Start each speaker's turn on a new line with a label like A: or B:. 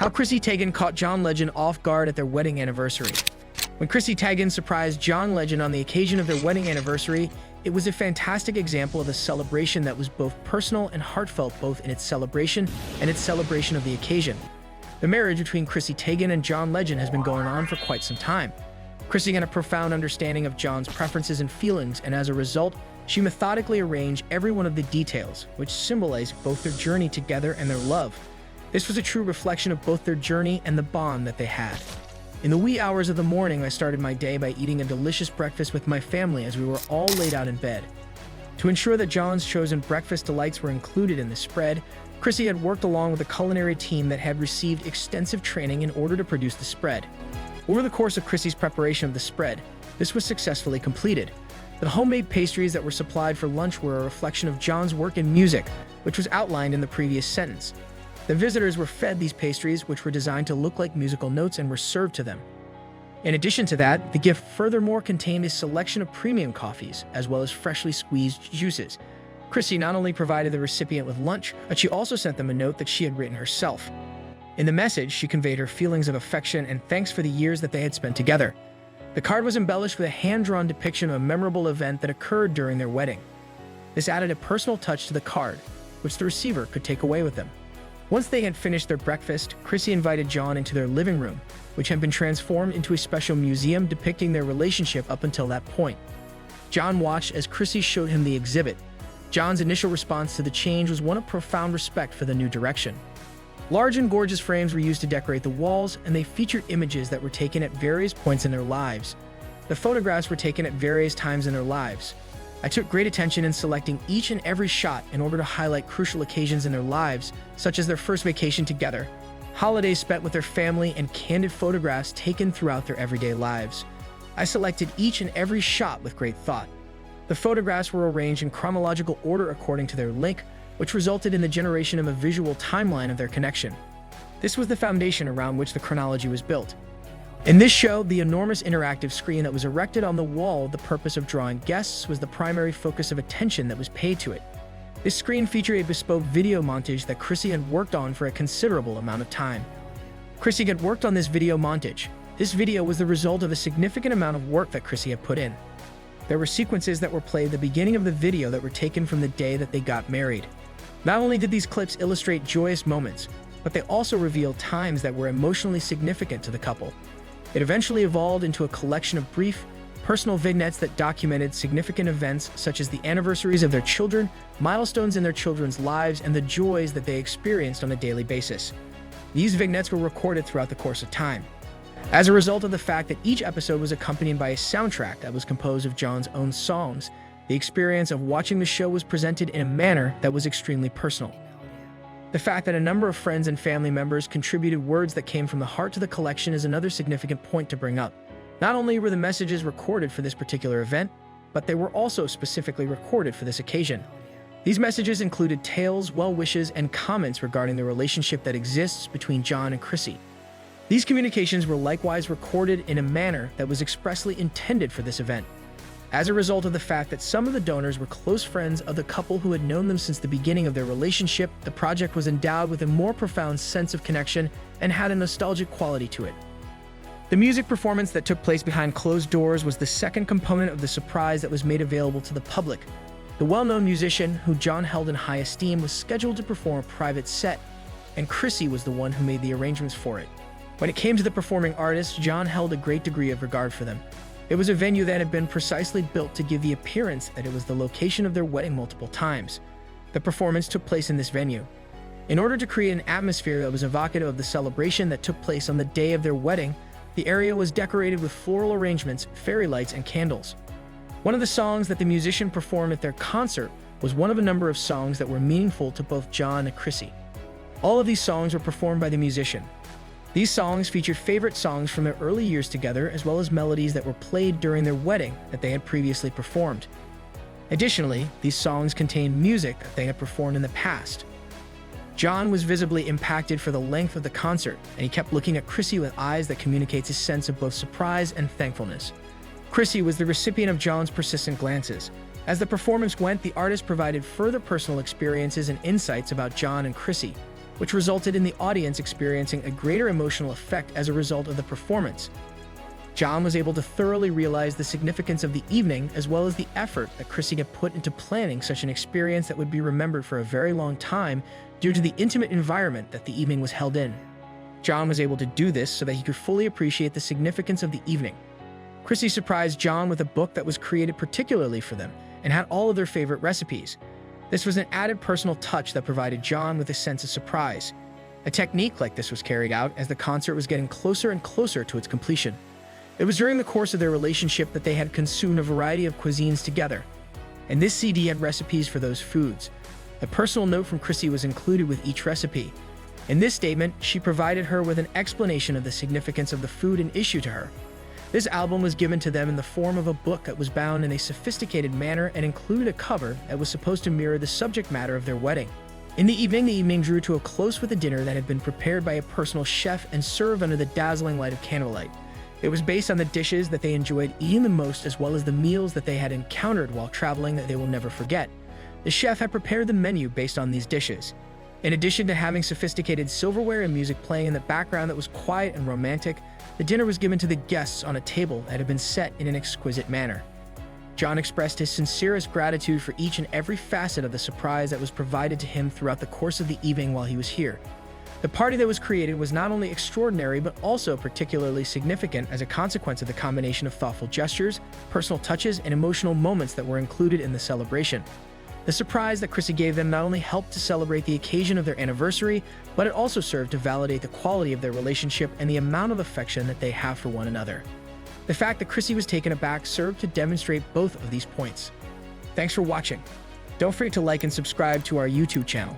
A: How Chrissy Teigen caught John Legend off guard at their wedding anniversary. When Chrissy Teigen surprised John Legend on the occasion of their wedding anniversary, it was a fantastic example of a celebration that was both personal and heartfelt, both in its celebration and its celebration of the occasion. The marriage between Chrissy Teigen and John Legend has been going on for quite some time. Chrissy had a profound understanding of John's preferences and feelings, and as a result, she methodically arranged every one of the details, which symbolized both their journey together and their love. This was a true reflection of both their journey and the bond that they had. In the wee hours of the morning, I started my day by eating a delicious breakfast with my family as we were all laid out in bed. To ensure that John's chosen breakfast delights were included in the spread, Chrissy had worked along with a culinary team that had received extensive training in order to produce the spread. Over the course of Chrissy's preparation of the spread, this was successfully completed. The homemade pastries that were supplied for lunch were a reflection of John's work in music, which was outlined in the previous sentence. The visitors were fed these pastries, which were designed to look like musical notes, and were served to them. In addition to that, the gift furthermore contained a selection of premium coffees, as well as freshly squeezed juices. Chrissy not only provided the recipient with lunch, but she also sent them a note that she had written herself. In the message, she conveyed her feelings of affection and thanks for the years that they had spent together. The card was embellished with a hand-drawn depiction of a memorable event that occurred during their wedding. This added a personal touch to the card, which the receiver could take away with them. Once they had finished their breakfast, Chrissy invited John into their living room, which had been transformed into a special museum depicting their relationship up until that point. John watched as Chrissy showed him the exhibit. John's initial response to the change was one of profound respect for the new direction. Large and gorgeous frames were used to decorate the walls, and they featured images that were taken at various points in their lives. The photographs were taken at various times in their lives. I took great attention in selecting each and every shot in order to highlight crucial occasions in their lives, such as their first vacation together, holidays spent with their family, and candid photographs taken throughout their everyday lives. I selected each and every shot with great thought. The photographs were arranged in chronological order according to their link, which resulted in the generation of a visual timeline of their connection. This was the foundation around which the chronology was built. In this show, the enormous interactive screen that was erected on the wall, the purpose of drawing guests, was the primary focus of attention that was paid to it. This screen featured a bespoke video montage that Chrissy had worked on for a considerable amount of time. Chrissy had worked on this video montage. This video was the result of a significant amount of work that Chrissy had put in. There were sequences that were played at the beginning of the video that were taken from the day that they got married. Not only did these clips illustrate joyous moments, but they also revealed times that were emotionally significant to the couple. It eventually evolved into a collection of brief, personal vignettes that documented significant events such as the anniversaries of their children, milestones in their children's lives, and the joys that they experienced on a daily basis. These vignettes were recorded throughout the course of time. As a result of the fact that each episode was accompanied by a soundtrack that was composed of John's own songs, the experience of watching the show was presented in a manner that was extremely personal. The fact that a number of friends and family members contributed words that came from the heart to the collection is another significant point to bring up. Not only were the messages recorded for this particular event, but they were also specifically recorded for this occasion. These messages included tales, well wishes, and comments regarding the relationship that exists between John and Chrissy. These communications were likewise recorded in a manner that was expressly intended for this event. As a result of the fact that some of the donors were close friends of the couple who had known them since the beginning of their relationship, the project was endowed with a more profound sense of connection and had a nostalgic quality to it. The music performance that took place behind closed doors was the second component of the surprise that was made available to the public. The well-known musician, who John held in high esteem, was scheduled to perform a private set, and Chrissy was the one who made the arrangements for it. When it came to the performing artists, John held a great degree of regard for them. It was a venue that had been precisely built to give the appearance that it was the location of their wedding multiple times. The performance took place in this venue. In order to create an atmosphere that was evocative of the celebration that took place on the day of their wedding, the area was decorated with floral arrangements, fairy lights, and candles. One of the songs that the musician performed at their concert was one of a number of songs that were meaningful to both John and Chrissy. All of these songs were performed by the musician. These songs featured favorite songs from their early years together, as well as melodies that were played during their wedding that they had previously performed. Additionally, these songs contained music that they had performed in the past. John was visibly impacted for the length of the concert, and he kept looking at Chrissy with eyes that communicates a sense of both surprise and thankfulness. Chrissy was the recipient of John's persistent glances. As the performance went, the artist provided further personal experiences and insights about John and Chrissy. which resulted in the audience experiencing a greater emotional effect as a result of the performance. John was able to thoroughly realize the significance of the evening as well as the effort that Chrissy had put into planning such an experience that would be remembered for a very long time due to the intimate environment that the evening was held in. John was able to do this so that he could fully appreciate the significance of the evening. Chrissy surprised John with a book that was created particularly for them and had all of their favorite recipes. This was an added personal touch that provided John with a sense of surprise. A technique like this was carried out as the concert was getting closer and closer to its completion. It was during the course of their relationship that they had consumed a variety of cuisines together, and this CD had recipes for those foods. A personal note from Chrissy was included with each recipe. In this statement, she provided her with an explanation of the significance of the food in issue to her. This album was given to them in the form of a book that was bound in a sophisticated manner and included a cover that was supposed to mirror the subject matter of their wedding. In the evening drew to a close with a dinner that had been prepared by a personal chef and served under the dazzling light of candlelight. It was based on the dishes that they enjoyed eating the most as well as the meals that they had encountered while traveling that they will never forget. The chef had prepared the menu based on these dishes. In addition to having sophisticated silverware and music playing in the background that was quiet and romantic, the dinner was given to the guests on a table that had been set in an exquisite manner. John expressed his sincerest gratitude for each and every facet of the surprise that was provided to him throughout the course of the evening while he was here. The party that was created was not only extraordinary but also particularly significant as a consequence of the combination of thoughtful gestures, personal touches, and emotional moments that were included in the celebration. The surprise that Chrissy gave them not only helped to celebrate the occasion of their anniversary, but it also served to validate the quality of their relationship and the amount of affection that they have for one another. The fact that Chrissy was taken aback served to demonstrate both of these points. Thanks for watching. Don't forget to like and subscribe to our YouTube channel.